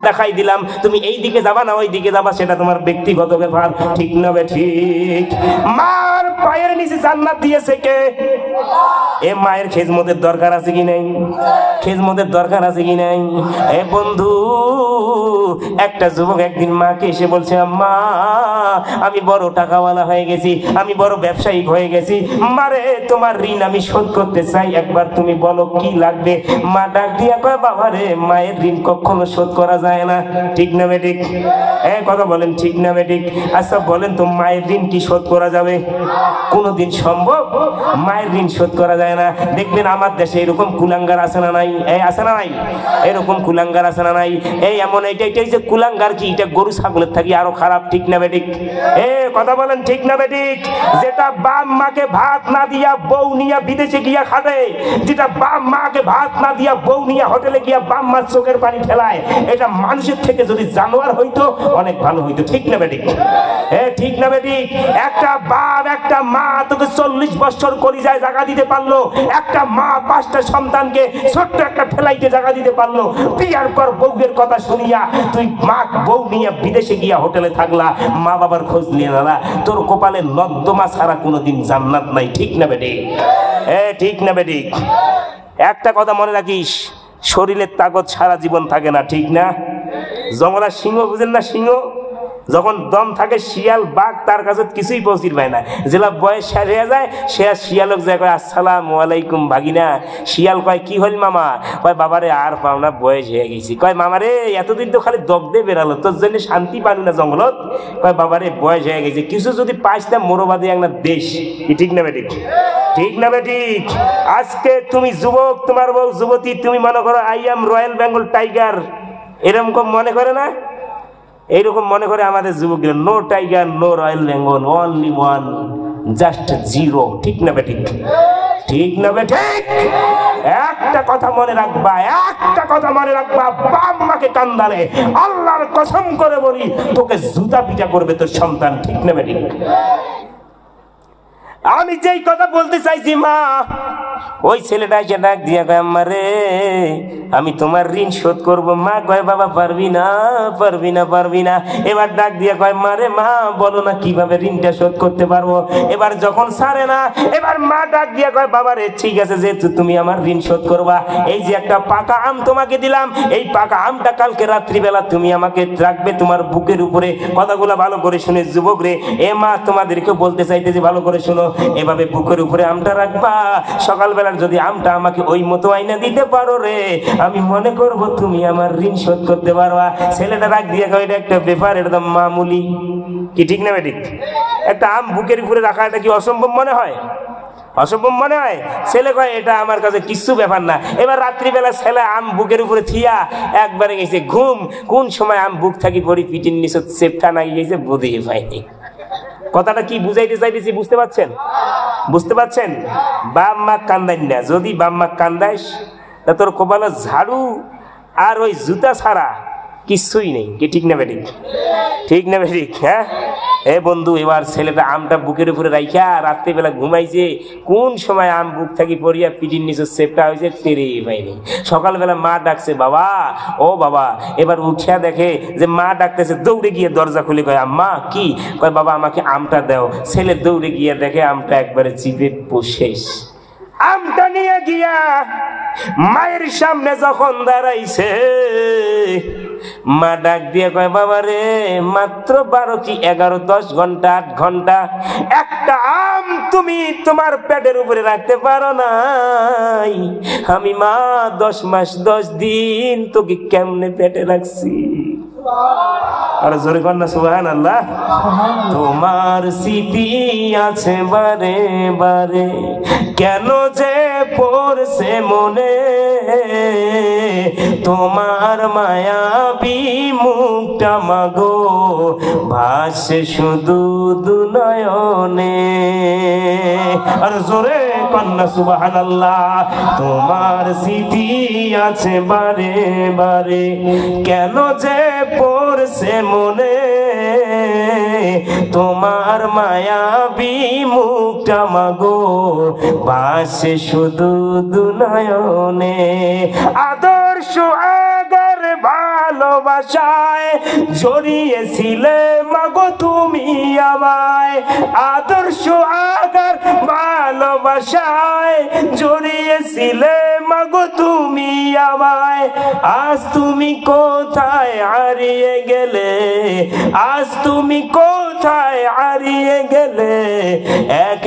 দেখাই দিলাম, তুমি এই দিকে যাবা না ওই দিকে যাবা সেটা তোমার ব্যক্তিগত ব্যাপার, ঠিক না ঠিক? মার পায়ের নিচে জান্নাত দিয়েছে কে? এ মায়ের খেজমতের দরকার আছে কি নাই? খেজমতের দরকার আছে কি নাই? এ বন্ধু, একটা যুবক একদিন মাকে এসে বলছে, আম্মা আমি বড় টাকাওয়ালা হয়ে গেছি, আমি বড় ব্যবসায়িক হয়ে গেছি, মারে তোমার ঋণ আমি শোধ করতে চাই, একবার তুমি বলো কি লাগবে? মা ডাক দিয়া কয়, বাবা রে মায়ের ঋণ কখনো শোধ করা যায় না, ঠিক না বেঠিক? কথা বলেন ঠিক না বেঠিক? আচ্ছা বলেন তো, মায়ের ঋণ কি শোধ করা যাবে? কোনদিন সম্ভব? মায়ের ঋণ শোধ করা যায় না। দেখবেন আমার দেশে এরকম কুলাঙ্গার আছে না নাই? আছে না নাই? এরকম কুলাঙ্গার আছে না নাই? এমন এইটাই যে কুলাঙ্গার কি, এটা গরু ছাগলের থাকি আরো খারাপ, ঠিক না বেঠিক? কথা বলেন ঠিক না বেঠিক? যেটা বাপ মাকে ভাত না দিয়া বউ নিয়া বিদেশে গিয়া খাবে, যেটা বাপ মাকে ভাত না দিয়া বউ নিয়া হোটেলে গিয়া বাপ মার চোখের পানি ফেলায়, এটা মানুষের থেকে যদি জানোয়ার হইতো অনেক ভালো হইতো, ঠিক না বেঠিক? ঠিক না বেঠিক? একটা বাপ একটা মা তোকে 40 বছর কলিজায় জায়গা দিতে পারলো, একটা মা 5টা সন্তানকে ছোট্ট একটা ফেলাইতে জায়গা দিতে পারলো, বিয়ার পর বউয়ের কথা শুনিয়া তুই মা বউ নিয়ে বিদেশে গিয়া হোটেলে থাকলা, মা বাবার খোঁজ নিয়ে না, তোর কপালে নর্দমা ছাড়া কোনোদিন জান্নাত নাই, ঠিক না বেঠিক? ঠিক না বেঠিক? একটা কথা মনে রাখিস, শরীরের তাকত সারা জীবন থাকে না, ঠিক না? জঙ্গলার সিংহ বুঝেন না? সিংহ যখন দম থাকে, শিয়াল বাঘ তার কাছে কিছুই পৌঁছির পায় না, যেটা বয়স শেষ হয়ে যায় সে শিয়ালক যায় কয়, আসসালামু আলাইকুম ভাগিনা। শিয়াল কয়, কি হল মামা? কয়, বাবারে আর পাও না, বয়স হয়ে গেছি। কয়, মামারে এতদিন তো খালি দগ্ধে বেড়ালো, তোর জন্য শান্তি পানি না জঙ্গলত? কয়, বাবারে বয়স হয়ে গেছে, কিছু যদি পাইতাম মোরবাদী একটা দেশ, কি ঠিক না বেঠিক? ঠিক না বেঠিক? আজকে তুমি যুবক, তোমার বউ যুবতী, তুমি মনে করো I am royal Bengal tiger, এরকম মনে করে না? এইরকম মনে করে আমাদের যুবকরা, no tiger no royal Bengal, only one, just zero, ঠিক না বেঠিক? ঠিক না বেঠিক? একটা কথা মনে রাখবা, একটা কথা মনে রাখবা, বাপ মাকে কান্দালে আল্লাহর কসম করে বলি তোকে জুতা পিটা করবে তোর সন্তান, ঠিক না বেঠিক? আমি যেই কথা বলতে চাইছি, মা ওই ছেলেটা এসে ডাক দিয়া কয়, আম্মা রে আমি তোমার ঋণ শোধ করবো। মা কয়, বাবা পারবি না পারবি না পারবি না। এবার ডাক দিয়া কয়, মা রে মা বলো না কিভাবে ঋণটা শোধ করতে পারবো। এবার যখন ছাড়ে না, এবার মা ডাক দিয়া কয়, বাবা রে ঠিক আছে, যেহেতু তুমি আমার ঋণ শোধ করবা, এই যে একটা পাকা আম তোমাকে দিলাম, এই পাকা আমটা কালকে রাত্রিবেলা তুমি আমাকে রাখবে তোমার বুকের উপরে। কথাগুলো ভালো করে শুনে যুবক রে, এ মা তোমাদেরকে বলতে চাইতেছি ভালো করে শুনো, এভাবে বুকের উপরে আমটা রাখবা, সকালবেলার যদি আমটা আমাকে ওই মতো আইনা দিতে পারো রে, আমি মনে করব তুমি আমার ঋণ শোধ করতে পারবা। ছেলেটা রাখ দিয়ে কয়, এটা একটা ব্যাপার, একদম মামুলি, কি ঠিক না বেঠিক? একটা আম বুকের উপরে রাখা এটা কি অসম্ভব মনে হয়? অসম্ভব মনে হয়? ছেলে কয়, এটা আমার কাছে কিছু ব্যাপার না। এবার রাত্রিবেলা ছেলে আম বুকের উপরে থিয়া একবারে গেছে ঘুম, কোন সময় আম বুক থাকি পড়ি পিটির নিচে চেপটা না গিয়েছে বুঝিয়ে পাইনি। কথাটা কি বুঝাইতে চাইতেছি বুঝতে পারছেন? বুঝতে পারছেন? বাপ মা কান্দাই না, যদি বাপ মা কান্দাইস তা তোর কপালে ঝাড়ু আর ওই জুতা ছাড়া কিছুই নেই, কি ঠিক না বেঠিক? ঠিক না বেঠিক? হ্যাঁ এ বন্ধু, এবার ছেলেটা আমটা বুকের উপরে রাইখা রাত্রিবেলা ঘুমাইছে, কোন সময় আম বুক থাকি পড়িয়া পিটির নিচে সেপটা হয়েছে টেরে পাইনি। সকালবেলা মা ডাকছে, বাবা ও বাবা। এবার উঠিয়া দেখে যে মা ডাকতেছে, দৌড়ে গিয়ে দরজা খুলে কয়, আম্মা কি? কয়, বাবা আমাকে আমটা দাও। ছেলে দৌড়ে গিয়ে দেখে আমটা একবারে চিপে শেষ। আমটা নিয়ে গিয়া মায়ের সামনে যখন দাঁড়াইছে, মা ডাক দিয়ে কয়, বাবা রে মাত্র 12 কি 11 10 ঘন্টা 8 ঘন্টা একটা আম তুমি তোমার পেটের উপরে রাখতে পারো নাই, আমি মা 10 মাস 10 দিন তোকে কেমনে পেটে রাখছি। আর জোরে কর না সুবহানাল্লাহ। তোমার স্মৃতি আছে বারে বারে, কেন যে পড়ছে মনে, তোমার মায়াবী মুখটা মাগো ভাসে শুধু দুনয়নে। আর জোরে কর না সুবহানাল্লাহ। তোমার স্মৃতি আছে বারে বারে, কেন যে পড়ছে মনে, তোমার মায়াবী মুখটা মাগো ভাসে শুধু দুনয়নে। আদর্শ আগার ভালোবাসায় জড়িয়েছিলে মাগো তুমি আমায়, আদর্শ আগার ভালোবাসায় জড়িয়েছিলে মাগো তুমি আমায়। আজ তুমি কোথায় হারিয়ে গেলে, আজ তুমি কোথায় হারিয়ে গেলে, এক